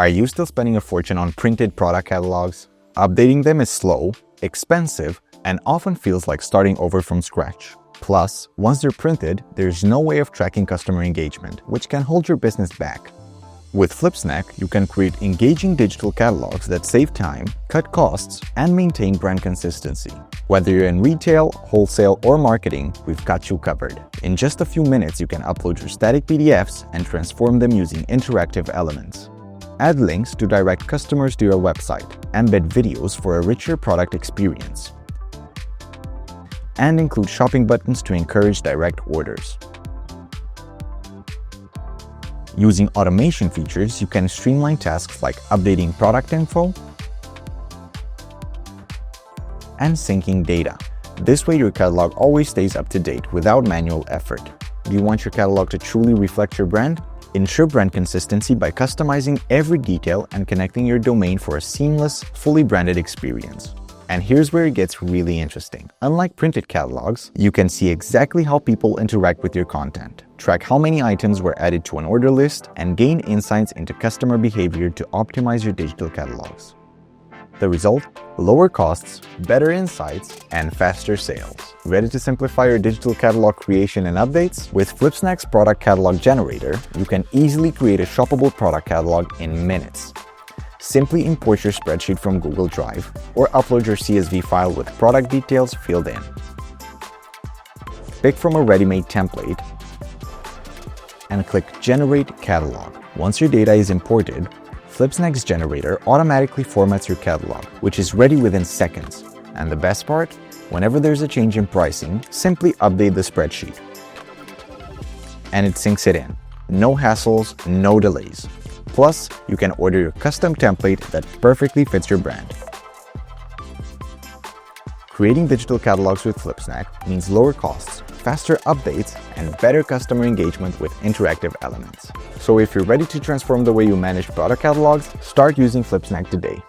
Are you still spending a fortune on printed product catalogs? Updating them is slow, expensive, and often feels like starting over from scratch. Plus, once they're printed, there's no way of tracking customer engagement, which can hold your business back. With Flipsnack, you can create engaging digital catalogs that save time, cut costs, and maintain brand consistency. Whether you're in retail, wholesale, or marketing, we've got you covered. In just a few minutes, you can upload your static PDFs and transform them using interactive elements. Add links to direct customers to your website, embed videos for a richer product experience, and include shopping buttons to encourage direct orders. Using automation features, you can streamline tasks like updating product info and syncing data. This way, your catalog always stays up to date without manual effort. Do you want your catalog to truly reflect your brand? Ensure brand consistency by customizing every detail and connecting your domain for a seamless, fully branded experience. And here's where it gets really interesting. Unlike printed catalogs, you can see exactly how people interact with your content, track how many items were added to an order list, and gain insights into customer behavior to optimize your digital catalogs. The result? Lower costs, better insights, and faster sales. Ready to simplify your digital catalog creation and updates? With Flipsnack's product catalog generator, you can easily create a shoppable product catalog in minutes. Simply import your spreadsheet from Google Drive or upload your CSV file with product details filled in. Pick from a ready-made template and click Generate Catalog. Once your data is imported, Flipsnack's generator automatically formats your catalog, which is ready within seconds. And the best part? Whenever there's a change in pricing, simply update the spreadsheet. And it syncs it in. No hassles, no delays. Plus, you can order your custom template that perfectly fits your brand. Creating digital catalogs with Flipsnack means lower costs, faster updates, and better customer engagement with interactive elements. So if you're ready to transform the way you manage product catalogs, start using Flipsnack today.